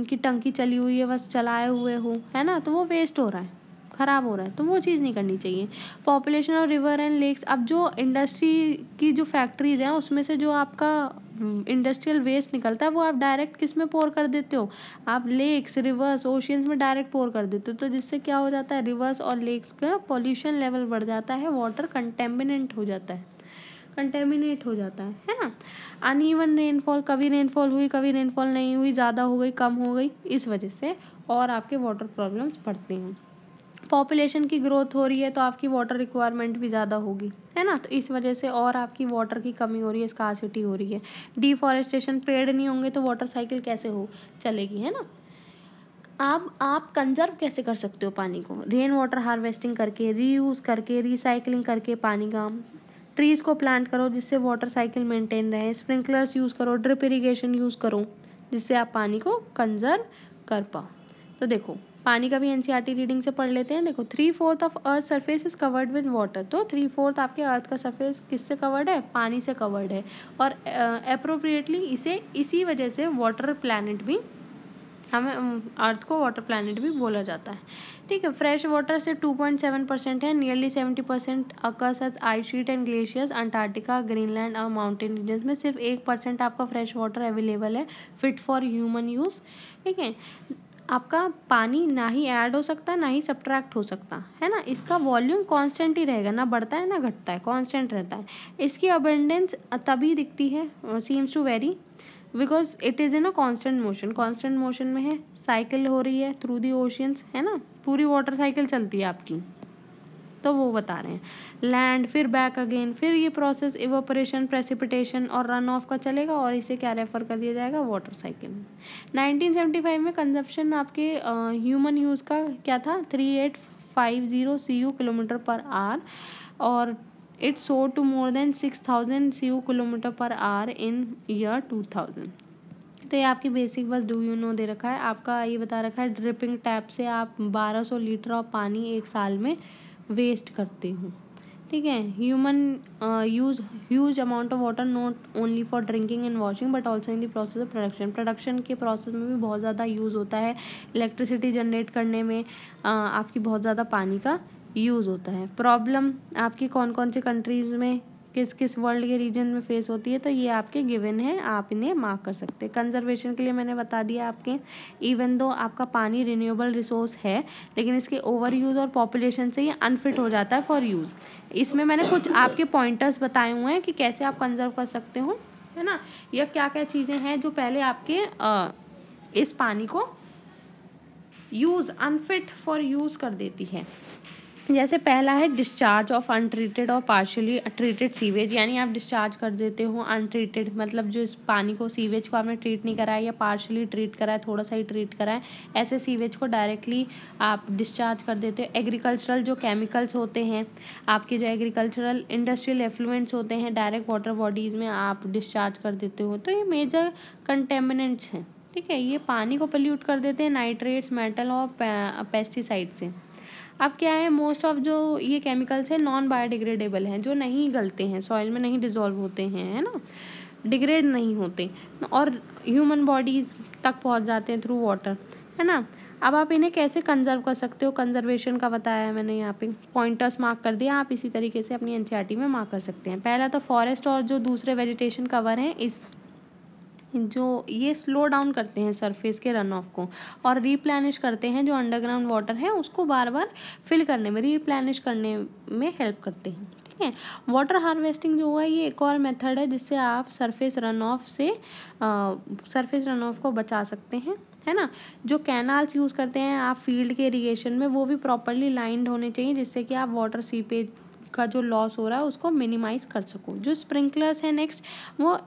की टंकी चली हुई है, बस चलाए हुए हो, है ना, तो वो वेस्ट हो रहा है, ख़राब हो रहा है, तो वो चीज़ नहीं करनी चाहिए। Population of river and lakes, अब जो इंडस्ट्री की जो फैक्ट्रीज हैं उसमें से जो आपका इंडस्ट्रियल वेस्ट निकलता है वो आप डायरेक्ट किस में पोर कर देते हो, आप लेक्स, रिवर्स, ओशियंस में डायरेक्ट पोर कर देते हो, तो जिससे क्या हो जाता है, रिवर्स और लेक्स का पॉल्यूशन लेवल बढ़ जाता है, वाटर कंटेमिनेट हो जाता है ना। अनइवन रेनफॉल, कभी रेनफॉल हुई, कभी रेनफॉल नहीं हुई, ज़्यादा हो गई, कम हो गई, इस वजह से और आपके वाटर प्रॉब्लम्स बढ़ते हैं। पॉपुलेशन की ग्रोथ हो रही है तो आपकी वाटर रिक्वायरमेंट भी ज़्यादा होगी, है ना, तो इस वजह से और आपकी वाटर की कमी हो रही है, स्कार्सिटी हो रही है। डिफॉरेस्टेशन, पेड़ नहीं होंगे तो वाटर साइकिल कैसे चलेगी, है ना। आप कंजर्व कैसे कर सकते हो पानी को, रेन वाटर हार्वेस्टिंग करके, रीयूज़ करके, रिसाइकलिंग करके पानी का। ट्रीज़ को प्लांट करो जिससे वाटर साइकिल मेंटेन रहे, स्प्रिंकलर्स यूज़ करो, ड्रिप इरिगेशन यूज़ करो, जिससे आप पानी को कंजर्व कर पाओ। तो देखो पानी का भी एनसीईआरटी रीडिंग से पढ़ लेते हैं। देखो 3/4 of earth surface is covered with water, तो 3/4 आपके अर्थ का सरफेस किससे कवर्ड है, पानी से कवर्ड है, और अप्रोप्रिएटली इसी वजह से वाटर प्लैनेट भी, हमें अर्थ को वाटर प्लैनेट भी बोला जाता है। ठीक है, फ्रेश वाटर से 2.7% है, nearly 70% occurs as ice sheet and glaciers, Antarctica, Greenland और माउंटेन रीजन्स में सिर्फ 1% आपका फ्रेश वाटर अवेलेबल है फिट फॉर ह्यूमन यूज़। ठीक है, आपका पानी ना ही ऐड हो सकता ना ही सब्ट्रैक्ट हो सकता, है ना, इसका वॉल्यूम कांस्टेंट ही रहेगा, ना बढ़ता है ना घटता है, कांस्टेंट रहता है। इसकी अबेंडेंस तभी दिखती है, seems to very, because it is in a constant motion में है, साइकिल हो रही है थ्रू दी ओशियंस, है ना, पूरी वाटर साइकिल चलती है आपकी, तो वो बता रहे हैं। लैंड, फिर बैक अगेन, फिर ये प्रोसेस इवापोरेशन, प्रेसिपिटेशन और रन ऑफ का चलेगा, और इसे क्या रेफर कर दिया जाएगा, वाटर साइकिल में। 1975 में कंजप्शन आपके ह्यूमन यूज़ का क्या था, 3850 CU किलोमीटर पर आवर, और it so to more than 6000 CU kilometre per hour in year 2000। तो ये आपकी बेसिक बस डू यू नो दे रखा है, आपका ये बता रखा है ड्रिपिंग टैप से आप 1200 लीटर ऑफ पानी एक साल में वेस्ट करते हो। ठीक है, human use huge amount of water not only for drinking and washing but also in the process of production के प्रोसेस में भी बहुत ज़्यादा यूज़ होता है, इलेक्ट्रिसिटी जनरेट करने में आपकी बहुत ज़्यादा पानी का यूज़ होता है। प्रॉब्लम आपकी कौन कौन से कंट्रीज़ में, किस किस वर्ल्ड के रीजन में फेस होती है, तो ये आपके गिवन है, आप इन्हें मार्क कर सकते हैं। कंजर्वेशन के लिए मैंने बता दिया आपके, इवन दो आपका पानी रिन्यूएबल रिसोर्स है, लेकिन इसके ओवर यूज़ और पॉपुलेशन से ये अनफिट हो जाता है फॉर यूज़। इसमें मैंने कुछ आपके पॉइंटर्स बताए हुए हैं कि कैसे आप कंजर्व कर सकते हो, है ना, या क्या क्या चीज़ें हैं जो पहले आपके इस पानी को यूज़ अनफिट फॉर यूज़ कर देती है। जैसे पहला है डिस्चार्ज ऑफ अनट्रीटेड और पार्शियली ट्रीटेड सीवेज, यानी आप डिस्चार्ज कर देते हो अनट्रीटेड, मतलब जो इस पानी को, सीवेज को आपने ट्रीट नहीं कराया या पार्शियली ट्रीट कराया, थोड़ा सा ही ट्रीट कराया, ऐसे सीवेज को डायरेक्टली आप डिस्चार्ज कर देते हो। एग्रीकल्चरल जो केमिकल्स होते हैं, आपके जो एग्रीकल्चरल इंडस्ट्रियल एफ्लुएंट्स होते हैं, डायरेक्ट वाटर बॉडीज़ में आप डिस्चार्ज कर देते हो, तो ये मेजर कंटेमिनेंट्स हैं। ठीक है, ये पानी को पोल्यूट कर देते हैं नाइट्रेट्स, मेटल और पेस्टिसाइड से। अब क्या है, मोस्ट ऑफ जो ये केमिकल्स हैं नॉन बायोडिग्रेडेबल हैं, जो नहीं गलते हैं, सॉइल में नहीं डिजॉल्व होते हैं, है ना, डिग्रेड नहीं होते और ह्यूमन बॉडीज तक पहुंच जाते हैं थ्रू वाटर, है ना। अब आप इन्हें कैसे कंजर्व कर सकते हो, कंजर्वेशन का बताया है मैंने, यहाँ पे पॉइंटर्स मार्क कर दिया, आप इसी तरीके से अपनी एनसीईआरटी में मार्क कर सकते हैं। पहला तो फॉरेस्ट और जो दूसरे वेजिटेशन कवर हैं, इस जो ये स्लो डाउन करते हैं सरफेस के रन ऑफ को और रीप्लेनिश करते हैं जो अंडरग्राउंड वाटर है उसको बार बार फिल करने में, रीप्लेनिश करने में हेल्प करते हैं। ठीक है, वाटर हार्वेस्टिंग जो है ये एक और मेथड है जिससे आप सरफेस रन ऑफ को बचा सकते हैं, है ना। जो कैनाल्स यूज़ करते हैं आप फील्ड के इरिगेशन में, वो भी प्रॉपरली लाइंड होने चाहिए जिससे कि आप वाटर सीपेज का जो लॉस हो रहा है उसको मिनिमाइज कर सको। जो स्प्रिंकलर्स हैं नेक्स्ट, वो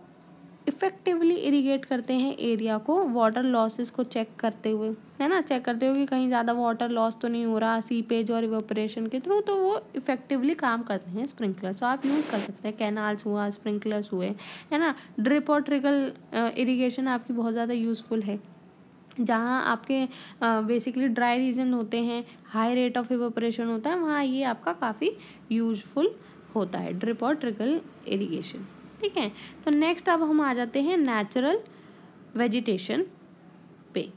इफ़ेक्टिवली इरिगेट करते हैं एरिया को वाटर लॉसेस को चेक करते हुए, है ना, चेक करते हुए कि कहीं ज़्यादा वाटर लॉस तो नहीं हो रहा सीपेज और इवेपोरेशन के थ्रू, तो वो इफ़ेक्टिवली काम करते हैं स्प्रिंकलर्स। तो आप यूज़ कर सकते हैं, कैनाल्स हुआ, स्प्रिंकलर्स हुए, है ना। ड्रिप और ट्रिकल इरीगेशन आपकी बहुत ज़्यादा यूज़फुल है, जहाँ आपके बेसिकली ड्राई रीजन होते हैं, हाई रेट ऑफ इवेपोरेशन होता है, वहाँ ये आपका काफ़ी यूजफुल होता है, ड्रिप और ट्रिकल इरिगेशन। ठीक है, तो नेक्स्ट अब हम आ जाते हैं नेचुरल वेजिटेशन पे।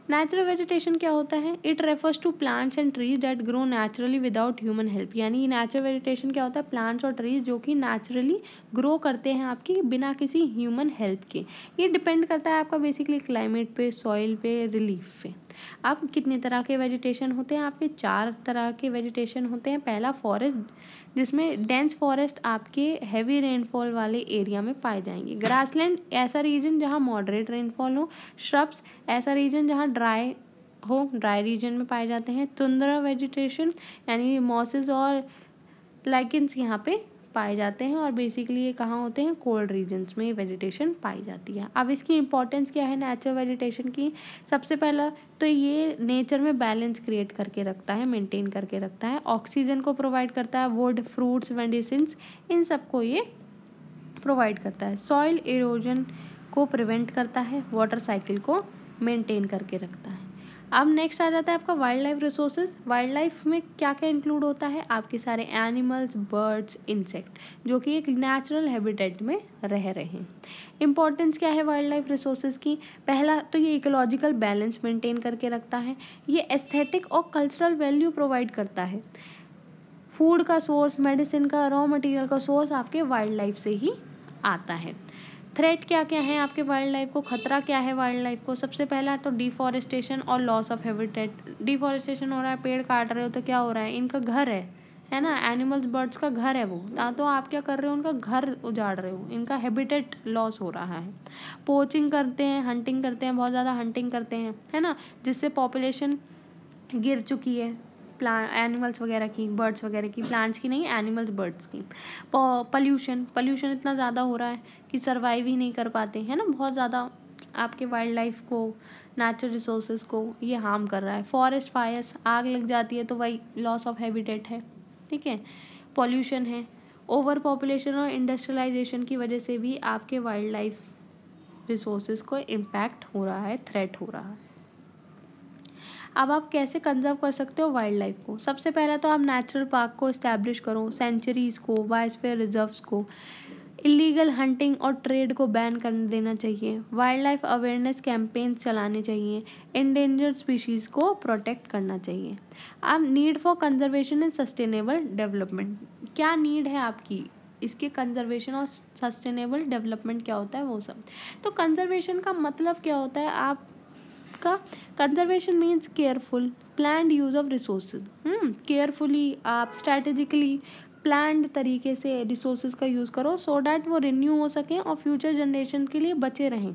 नेचुरल वेजिटेशन क्या होता है, it refers to plants and trees that grow naturally without human help. यानी नेचुरल वेजिटेशन क्या होता है, प्लांट्स और ट्रीज जो कि नेचुरली ग्रो करते हैं आपकी बिना किसी ह्यूमन हेल्प के। ये डिपेंड करता है आपका बेसिकली क्लाइमेट पे, सॉइल पे, रिलीफ पे। अब कितने तरह के वेजिटेशन होते हैं आपके, 4 तरह के वेजिटेशन होते हैं। पहला फॉरेस्ट, जिसमें डेंस फॉरेस्ट आपके हैवी रेनफॉल वाले एरिया में पाए जाएंगे। ग्रासलैंड ऐसा रीजन जहाँ मॉडरेट रेनफॉल हो। श्रब्स ऐसा रीजन जहाँ ड्राई रीजन में पाए जाते हैं। तुंद्रा वेजिटेशन यानी मॉसेस और लाइकेंस यहाँ पे पाए जाते हैं और बेसिकली ये कहाँ होते हैं, कोल्ड रीजन्स में वेजिटेशन पाई जाती है। अब इसकी इंपॉर्टेंस क्या है नेचुरल वेजिटेशन की, सबसे पहला तो ये नेचर में बैलेंस क्रिएट करके रखता है, मेंटेन करके रखता है, ऑक्सीजन को प्रोवाइड करता है, वुड, फ्रूट्स, मेडिसिन्स, इन सबको ये प्रोवाइड करता है। सॉइल इरोजन को प्रिवेंट करता है, वाटर साइकिल को मेंटेन करके रखता है। अब नेक्स्ट आ जाता है आपका wild life resources. Wild life में क्या क्या इंक्लूड होता है, आपके सारे एनिमल्स, बर्ड्स, इंसेक्ट जो कि एक नेचुरल हैबिटेट में रह रहे हैं। इंपॉर्टेंस क्या है वाइल्ड लाइफ रिसोर्सेज की, पहला तो ये इकोलॉजिकल बैलेंस मेंटेन करके रखता है, ये एस्थेटिक और कल्चरल वैल्यू प्रोवाइड करता है, फूड का सोर्स, मेडिसिन का, रॉ मटेरियल का सोर्स आपके वाइल्ड लाइफ से ही आता है। थ्रेट क्या क्या है आपके वाइल्ड लाइफ को, खतरा क्या है वाइल्ड लाइफ को, सबसे पहला तो डिफॉरेस्टेशन और लॉस ऑफ हैबिटेट। डिफॉरेस्टेशन हो रहा है, पेड़ काट रहे हो तो क्या हो रहा है, इनका घर है ना, एनिमल्स, बर्ड्स का घर है वो, तो आप क्या कर रहे हो, उनका घर उजाड़ रहे हो, इनका हैबिटेट लॉस हो रहा है। पोचिंग करते हैं, हंटिंग करते हैं, बहुत ज़्यादा हंटिंग करते हैं, है ना, जिससे पॉपुलेशन गिर चुकी है एनिमल्स वगैरह की, बर्ड्स वगैरह की, प्लांट्स की नहीं, एनिमल्स, बर्ड्स की। पॉल्यूशन इतना ज़्यादा हो रहा है कि सर्वाइव ही नहीं कर पाते, है ना, बहुत ज़्यादा आपके वाइल्ड लाइफ को, नेचुरल रिसोर्सेज को ये हार्म कर रहा है। फॉरेस्ट फायर्स, आग लग जाती है तो वही लॉस ऑफ हैबिटेट है, ठीक है। पॉल्यूशन है, ओवर पॉपुलेशन और इंडस्ट्रियलाइजेशन की वजह से भी आपके वाइल्ड लाइफ रिसोर्सेज को इम्पैक्ट हो रहा है, थ्रेट हो रहा है। अब आप कैसे कंजर्व कर सकते हो वाइल्ड लाइफ को, सबसे पहले तो आप नेचुरल पार्क को इस्टेब्लिश करो, सेंचुरीज़ को, बायोस्फीयर रिजर्व्स को, इलीगल हंटिंग और ट्रेड को बैन कर देना चाहिए, वाइल्ड लाइफ अवेयरनेस कैंपेन्स चलाने चाहिए, इंडेंजर्ड स्पीशीज़ को प्रोटेक्ट करना चाहिए। अब need for conservation and sustainable development, क्या नीड है आपकी इसके कंजर्वेशन और सस्टेनेबल डेवलपमेंट क्या होता है वो सब। तो कंजर्वेशन का मतलब क्या होता है आपका, conservation means careful planned use of resources, carefully आप स्ट्रैटेजिकली प्लान्ड तरीके से रिसोर्सेज का यूज़ करो सो डैट वो रिन्यू हो सकें और फ्यूचर जनरेशन के लिए बचे रहें,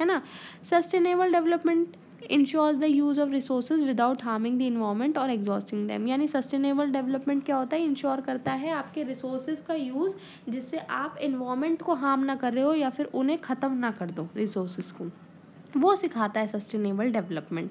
है ना। Sustainable development ensures the use of resources without harming the environment और एग्जॉस्टिंग दैम। यानी सस्टेनेबल डेवलपमेंट क्या होता है, इंश्योर करता है आपके रिसोर्सेज का यूज़ जिससे आप इन्वायरमेंट को हार्म ना कर रहे हो या फिर उन्हें ख़त्म ना कर दो रिसोर्सेज को, वो सिखाता है sustainable development.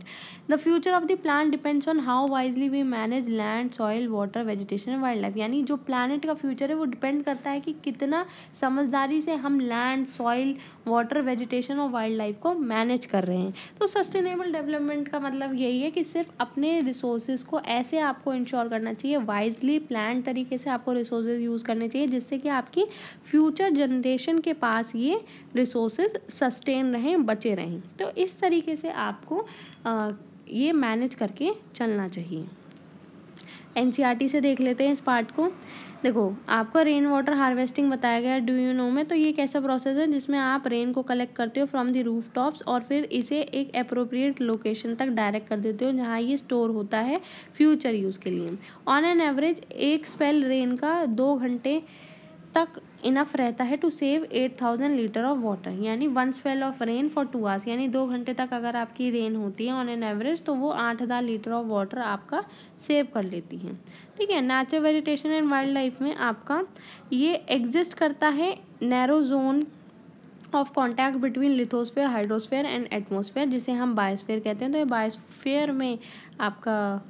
The future of the plan depends on how wisely we manage land, soil, water, vegetation and wild life. यानी जो प्लानट का फ्यूचर है वो डिपेंड करता है कि कितना समझदारी से हम लैंड, सॉइल, वाटर, वेजिटेशन और वाइल्ड लाइफ को मैनेज कर रहे हैं। तो सस्टेनेबल डेवलपमेंट का मतलब यही है कि सिर्फ अपने रिसोर्सेज को ऐसे आपको इंश्योर करना चाहिए, वाइजली प्लान तरीके से आपको रिसोर्सेज यूज़ करने चाहिए जिससे कि आपकी फ्यूचर जनरेशन के पास ये रिसोर्सेज सस्टेन रहें, बचे रहें। तो इस तरीके से आपको ये मैनेज करके चलना चाहिए। एनसीईआरटी से देख लेते हैं इस पार्ट को। देखो, आपका रेन वाटर हार्वेस्टिंग बताया गया है डू यू नो में। तो ये कैसा प्रोसेस है जिसमें आप रेन को कलेक्ट करते हो फ्रॉम द रूफ टॉप्स और फिर इसे एक अप्रोप्रिएट लोकेशन तक डायरेक्ट कर देते हो जहाँ ये स्टोर होता है फ्यूचर यूज़ के लिए। ऑन एन एवरेज एक स्पेल रेन का 2 घंटे तक इनफ रहता है to save 8000 litre of water. यानी 1 spell of rain for 2 hours, यानी 2 घंटे तक अगर आपकी रेन होती है ऑन एन एवरेज तो वो 8000 लीटर ऑफ वाटर आपका सेव कर लेती है। ठीक है। Natural vegetation and wild life में आपका ये एग्जिस्ट करता है narrow zone of contact between lithosphere, hydrosphere and atmosphere, जिसे हम बायोस्फेयर कहते हैं। तो ये बायोस्फेयर में आपका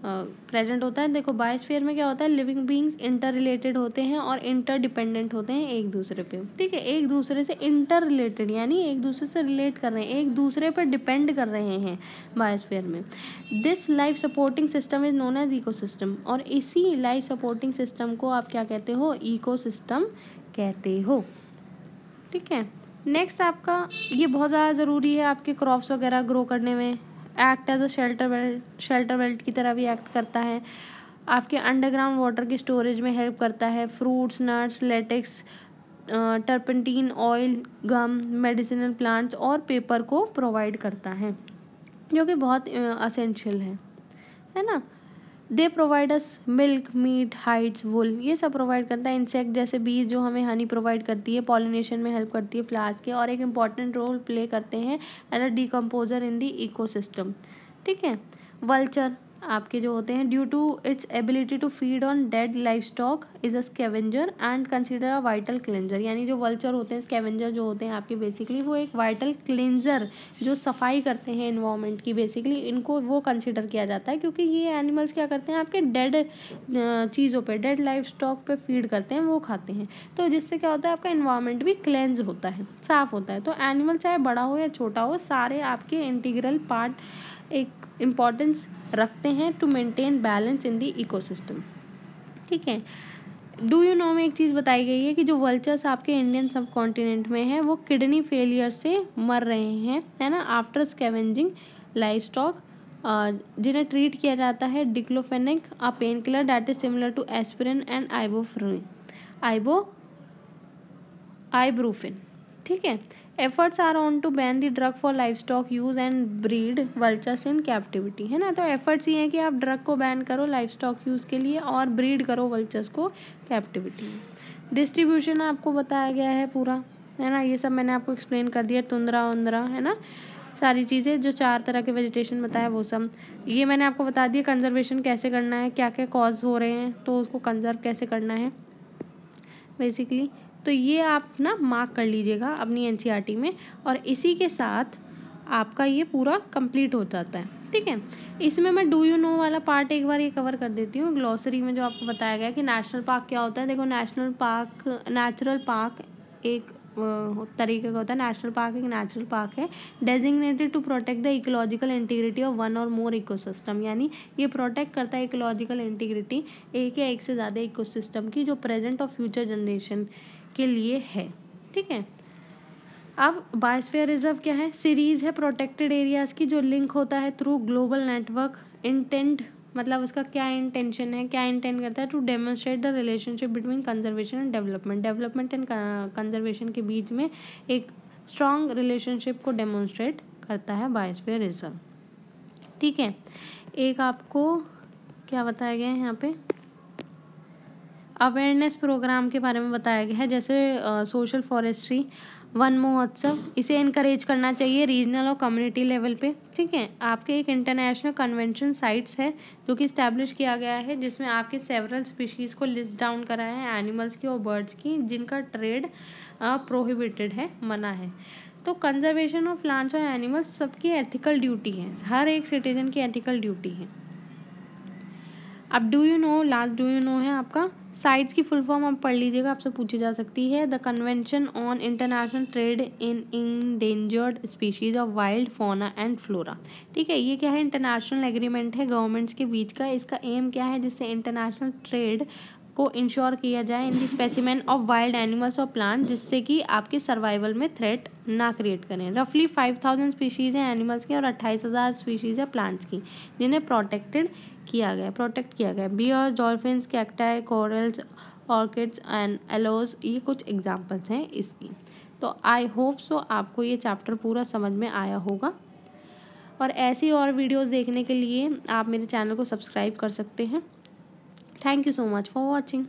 प्रेजेंट होता है। देखो, बायोस्फीयर में क्या होता है, लिविंग बींग्स इंटर रिलेटेड होते हैं और इंटर डिपेंडेंट होते हैं एक दूसरे पे। ठीक है, एक दूसरे से इंटर रिलेटेड यानी एक दूसरे से रिलेट कर रहे हैं, एक दूसरे पर डिपेंड कर रहे हैं बायोस्फीयर में। This life supporting system is known as ecosystem, और इसी लाइफ सपोर्टिंग सिस्टम को आप क्या कहते हो, इकोसिस्टम कहते हो। ठीक है। नेक्स्ट आपका ये बहुत ज़्यादा ज़रूरी है आपके क्रॉप्स वगैरह ग्रो करने में। Act as a shelter belt की तरह भी एक्ट करता है। आपके अंडरग्राउंड वाटर की स्टोरेज में हेल्प करता है। Fruits, nuts, latex, turpentine, oil, gum, medicinal plants और पेपर को प्रोवाइड करता है, जो कि बहुत असेंशियल है ना। They provide us milk, meat, hides, wool, ये सब प्रोवाइड करता है। इंसेक्ट जैसे बीज जो हमें हनी प्रोवाइड करती है, पॉलिनेशन में हेल्प करती है फ्लावर्स के, और एक इम्पॉर्टेंट रोल प्ले करते हैं as a decomposer in the ecosystem. ठीक है। वल्चर आपके जो होते हैं, due to its ability to feed on dead life stock is a scavenger and consider a vital cleanser. यानी जो वल्चर होते हैं, स्कैवेंजर जो होते हैं आपके, बेसिकली वो एक वाइटल क्लेंजर जो सफाई करते हैं इन्वायरमेंट की, बेसिकली इनको वो कंसिडर किया जाता है, क्योंकि ये एनिमल्स क्या करते हैं, आपके डेड चीज़ों पे, डेड लाइफ स्टॉक पे फीड करते हैं, वो खाते हैं। तो जिससे क्या होता है, आपका इन्वायरमेंट भी क्लेंज होता है, साफ होता है। तो एनिमल चाहे बड़ा हो या छोटा हो, सारे आपके इंटीग्रल पार्ट एक इम्पॉर्टेंस रखते हैं to maintain balance in the ecosystem. ठीक है। डू यू नो में एक चीज़ बताई गई है कि जो वल्चर्स आपके इंडियन सब कॉन्टिनेंट में है वो किडनी फेलियर से मर रहे हैं, है ना, आफ्टर स्कैवेंजिंग लाइफ स्टॉक, जिन्हें ट्रीट किया जाता है diclofenac, a painkiller that is similar to aspirin and ibuprofen. ठीक है। Efforts are on to ban the drug for livestock use and breed vultures in captivity, है ना। तो एफर्ट्स ये हैं कि आप ड्रग को बैन करो लाइफ स्टॉक यूज़ के लिए और ब्रीड करो वल्चर्स को कैप्टिविटी में। डिस्ट्रीब्यूशन आपको बताया गया है पूरा, है ना, ये सब मैंने आपको एक्सप्लेन कर दिया, तुंद्रा उंद्रा, है ना, सारी चीज़ें जो 4 तरह के वेजिटेशन बताया वो सब ये मैंने आपको बता दिया। कंजर्वेशन कैसे करना है, क्या क्या कॉज हो रहे हैं तो उसको कंजर्व कैसे करना है बेसिकली। तो ये आप ना मार्क कर लीजिएगा अपनी एनसीईआरटी में, और इसी के साथ आपका ये पूरा कंप्लीट हो जाता है। ठीक है। इसमें मैं डू यू नो वाला पार्ट एक बार ये कवर कर देती हूँ। ग्लॉसरी में जो आपको बताया गया कि नेशनल पार्क क्या होता है। देखो, नेशनल पार्क एक तरीके का होता है। नेशनल पार्क एक नेचुरल पार्क है designated to protect the ecological integrity of one और मोर इकोसिस्टम। यानी ये प्रोटेक्ट करता है इकोलॉजिकल इंटीग्रिटी एक या एक से ज़्यादा इकोसिस्टम की, जो प्रेजेंट और फ्यूचर जनरेशन के लिए है। ठीक है। अब बायोस्फीयर रिजर्व क्या है, सीरीज है प्रोटेक्टेड एरियाज की जो लिंक होता है थ्रू ग्लोबल नेटवर्क। इंटेंट मतलब उसका क्या इंटेंशन है, क्या इंटेंट करता है, to demonstrate the relationship between conservation and development and conservation के बीच में एक स्ट्रॉन्ग रिलेशनशिप को डेमोन्स्ट्रेट करता है बायोस्फीयर रिजर्व। ठीक है। एक आपको क्या बताया गया है यहाँ पे, अवेयरनेस प्रोग्राम के बारे में बताया गया है, जैसे सोशल फॉरेस्ट्री, वन महोत्सव, इसे इनकरेज करना चाहिए रीजनल और कम्युनिटी लेवल पे। ठीक है, आपके एक इंटरनेशनल कन्वेंशन साइट्स है जो कि इस्टेब्लिश किया गया है, जिसमें आपके सेवरल स्पीशीज़ को लिस्ट डाउन करा है, एनिमल्स की और बर्ड्स की, जिनका ट्रेड प्रोहिबिटेड है, मना है। तो कंजर्वेशन ऑफ प्लांट्स और एनिमल्स सबकी एथिकल ड्यूटी है, हर एक सिटीजन की एथिकल ड्यूटी है। अब do you know, last do you know है आपका, साइट्स की फुल फॉर्म आप पढ़ लीजिएगा, आपसे पूछी जा सकती है। The convention on international trade in endangered species of wild fauna and flora. ठीक है, ये क्या है, इंटरनेशनल एग्रीमेंट है गवर्नमेंट्स के बीच का। इसका एम क्या है, जिससे इंटरनेशनल ट्रेड को इंश्योर किया जाए in the specimen of wild animals और प्लांट, जिससे कि आपके सर्वाइवल में थ्रेट ना क्रिएट करें। रफली 5000 स्पीशीज़ हैं एनिमल्स की और 28,000 स्पीशीज़ है प्लांट्स की, जिन्हें प्रोटेक्ट किया गया। Bears, dolphins, cacti, corals, orchids and aloes, ये कुछ एग्जांपल्स हैं इसकी। तो आई होप सो आपको ये चैप्टर पूरा समझ में आया होगा, और ऐसी और वीडियोस देखने के लिए आप मेरे चैनल को सब्सक्राइब कर सकते हैं। Thank you so much for watching.